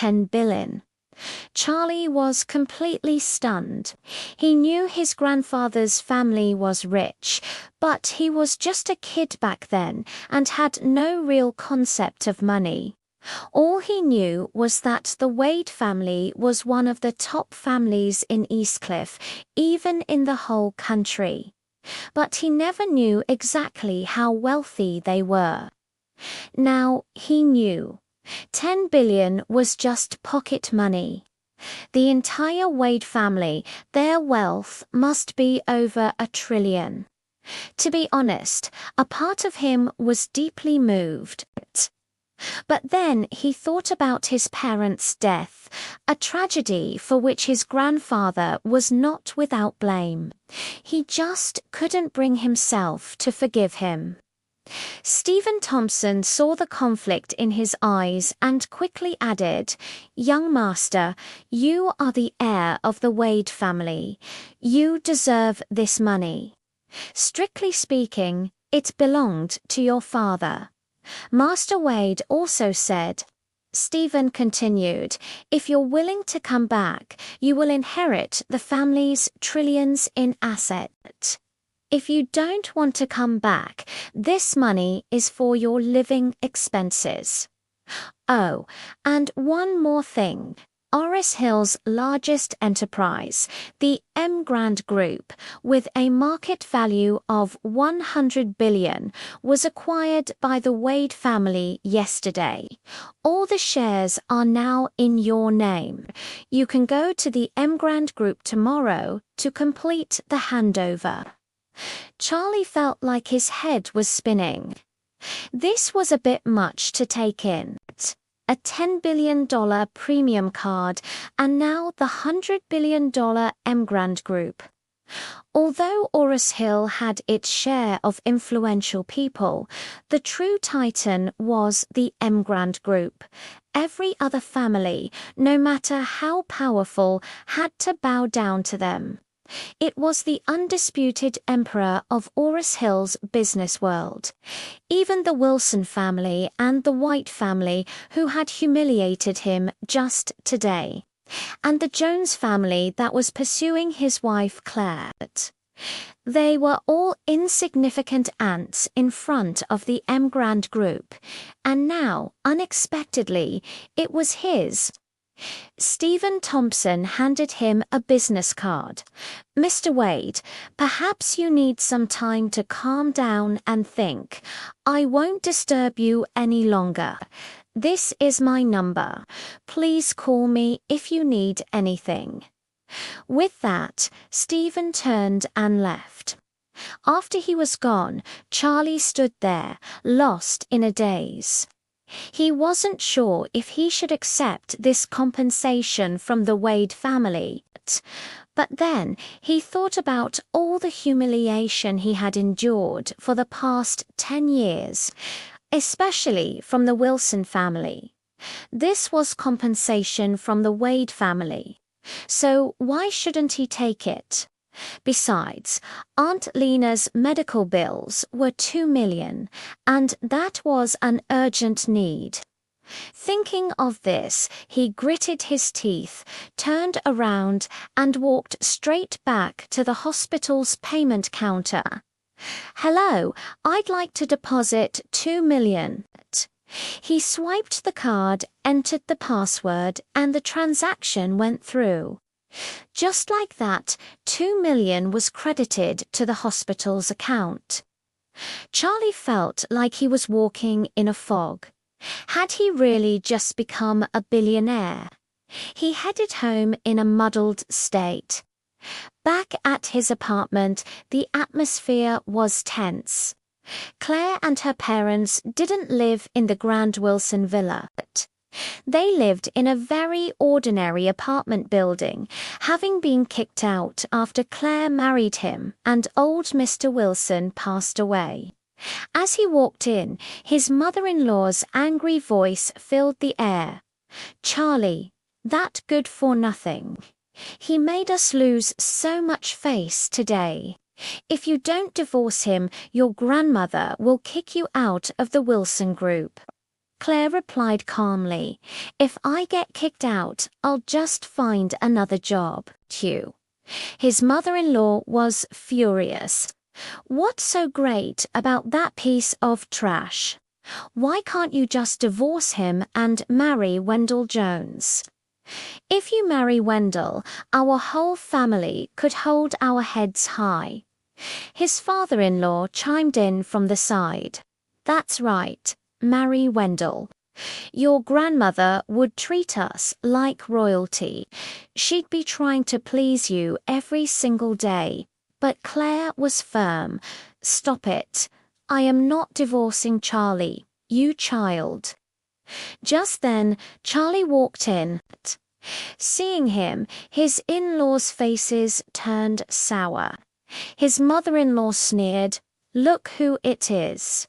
$10 billion. Charlie was completely stunned. He knew his grandfather's family was rich, but he was just a kid back then and had no real concept of money. All he knew was that the Wade family was one of the top families in Eastcliff, even in the whole country. But he never knew exactly how wealthy they were. Now he knew. $10 billion was just pocket money. The entire Wade family, their wealth must be over $1 trillion. To be honest, a part of him was deeply moved. But then he thought about his parents' death, a tragedy for which his grandfather was not without blame. He just couldn't bring himself to forgive him. Stephen Thompson saw the conflict in his eyes and quickly added, "Young master, you are the heir of the Wade family. You deserve this money. Strictly speaking, it belonged to your father." Master Wade also said, Stephen continued, "If you're willing to come back, you will inherit the family's trillions in assets. If you don't want to come back, this money is for your living expenses." Oh, and one more thing. Oris Hill's largest enterprise, the M. Grand Group, with a market value of $100 billion, was acquired by the Wade family yesterday. All the shares are now in your name. You can go to the M. Grand Group tomorrow to complete the handover. Charlie felt like his head was spinning. This was a bit much to take in. A $10 billion premium card, and now the $100 billion M. Grand Group. Although Oris Hill had its share of influential people, the true titan was the M. Grand Group. Every other family, no matter how powerful, had to bow down to them. It was the undisputed emperor of Oris Hill's business world. Even the Wilson family and the White family, who had humiliated him just today. And the Jones family that was pursuing his wife Claire. They were all insignificant ants in front of the M. Grand Group. And now, unexpectedly, it was his. Stephen Thompson handed him a business card. "Mr. Wade, perhaps you need some time to calm down and think. I won't disturb you any longer. This is my number. Please call me if you need anything." With that, Stephen turned and left. After he was gone, Charlie stood there, lost in a daze. He wasn't sure if he should accept this compensation from the Wade family, but then he thought about all the humiliation he had endured for the past 10 years, especially from the Wilson family. This was compensation from the Wade family, so why shouldn't he take it? Besides, Aunt Lena's medical bills were $2 million, and that was an urgent need. Thinking of this, he gritted his teeth, turned around, and walked straight back to the hospital's payment counter. "Hello, I'd like to deposit $2 million. He swiped the card, entered the password, and the transaction went through. Just like that, $2 million was credited to the hospital's account. Charlie felt like he was walking in a fog. Had he really just become a billionaire? He headed home in a muddled state. Back at his apartment, the atmosphere was tense. Claire and her parents didn't live in the Grand Wilson villa. They lived in a very ordinary apartment building, having been kicked out after Claire married him and old Mr. Wilson passed away. As he walked in, his mother-in-law's angry voice filled the air. "Charlie, that good-for-nothing. He made us lose so much face today. If you don't divorce him, your grandmother will kick you out of the Wilson Group." Claire replied calmly, "If I get kicked out, I'll just find another job." Q. His mother-in-law was furious. "What's so great about that piece of trash? Why can't you just divorce him and marry Wendell Jones? If you marry Wendell, our whole family could hold our heads high." His father-in-law chimed in from the side. "That's right, marry Wendell. Your grandmother would treat us like royalty. She'd be trying to please you every single day." But Claire was firm. "Stop it. I am not divorcing Charlie, you child." Just then, Charlie walked in. Seeing him, his in-laws' faces turned sour. His mother-in-law sneered, "Look who it is.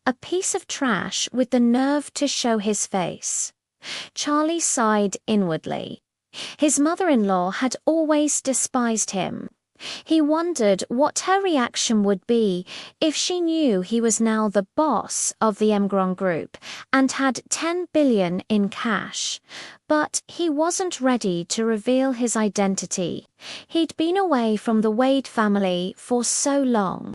A piece of trash with the nerve to show his face." Charlie sighed inwardly. His mother-in-law had always despised him. He wondered what her reaction would be if she knew he was now the boss of the Emgrand Group and had 10 billion in cash. But he wasn't ready to reveal his identity. He'd been away from the Wade family for so long.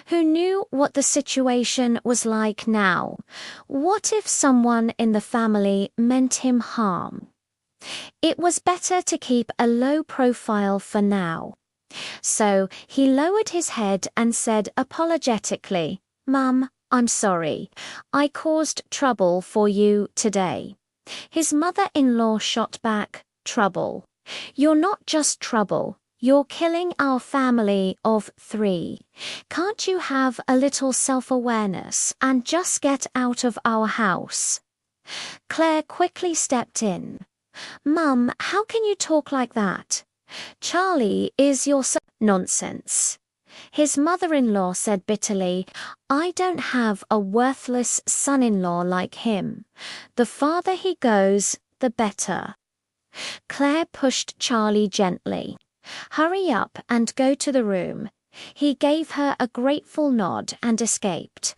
Who knew what the situation was like now? What if someone in the family meant him harm? It was better to keep a low profile for now. So he lowered his head and said apologetically, "Mum, I'm sorry. I caused trouble for you today." His mother-in-law shot back, "Trouble? You're not just trouble. You're killing our family of 3. Can't you have a little self-awareness and just get out of our house?" Claire quickly stepped in. "Mum, how can you talk like that? Charlie is your son." "Nonsense." His mother-in-law said bitterly, "I don't have a worthless son-in-law like him. The farther he goes, the better." Claire pushed Charlie gently. "Hurry up and go to the room." He gave her a grateful nod and escaped.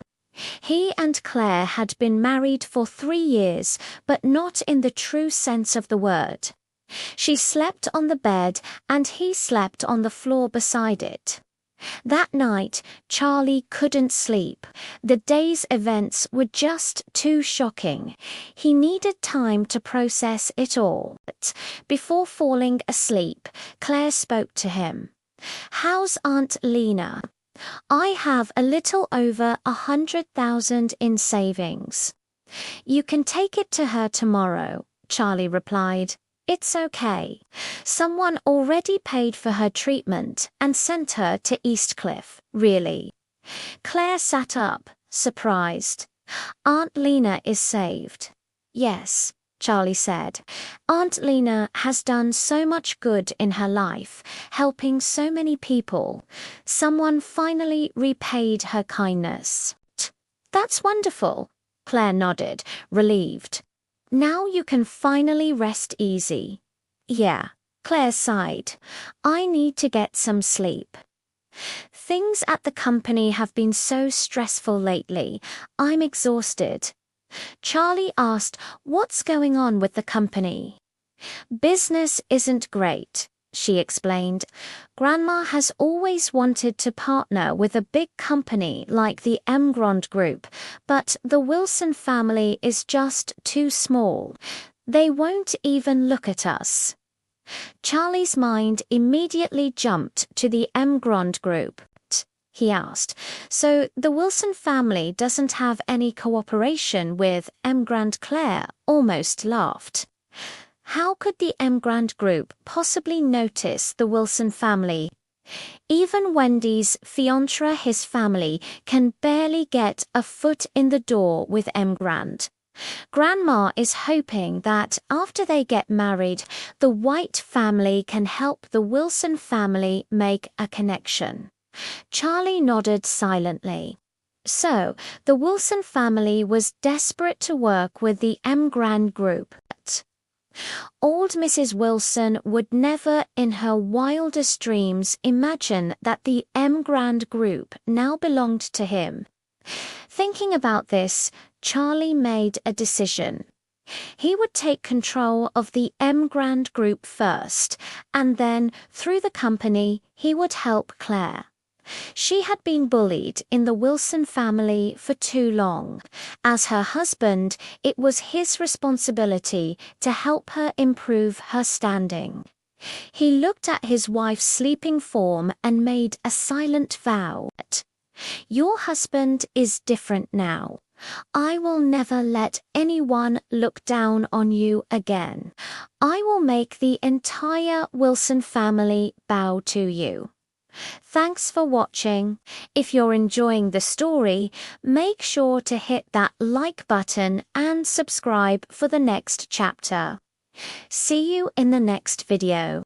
He and Claire had been married for 3 years, but not in the true sense of the word. She slept on the bed and he slept on the floor beside it. That night, Charlie couldn't sleep. The day's events were just too shocking. He needed time to process it all. Before falling asleep, Claire spoke to him. "How's Aunt Lena?" "I have a little over 100,000 in savings." "You can take it to her tomorrow," Charlie replied. "It's okay. Someone already paid for her treatment and sent her to Eastcliff." "Really?" Claire sat up, surprised. "Aunt Lena is saved." "Yes," Charlie said. "Aunt Lena has done so much good in her life, helping so many people. Someone finally repaid her kindness." "That's wonderful," Claire nodded, relieved. "Now you can finally rest easy." "Yeah," Claire sighed. "I need to get some sleep. Things at the company have been so stressful lately. I'm exhausted." Charlie asked, "What's going on with the company?" "Business isn't great," she explained. "Grandma has always wanted to partner with a big company like the Emgrand Group, but the Wilson family is just too small. They won't even look at us." Charlie's mind immediately jumped to the Emgrand Group. He asked, "So the Wilson family doesn't have any cooperation with Emgrand?" Claire almost laughed. How could the Emgrand Group possibly notice the Wilson family? Even Wendy's fiancé, his family, can barely get a foot in the door with Emgrand. Grandma is hoping that after they get married, the White family can help the Wilson family make a connection. Charlie nodded silently. So, the Wilson family was desperate to work with the Emgrand Group. Old Mrs. Wilson would never in her wildest dreams imagine that the Emgrand Group now belonged to him. Thinking about this, Charlie made a decision. He would take control of the M Grand Group first, and then, through the company, he would help Claire. She had been bullied in the Wilson family for too long. As her husband, it was his responsibility to help her improve her standing. He looked at his wife's sleeping form and made a silent vow. Your husband is different now. I will never let anyone look down on you again. I will make the entire Wilson family bow to you. Thanks for watching. If you're enjoying the story, make sure to hit that like button and subscribe for the next chapter. See you in the next video.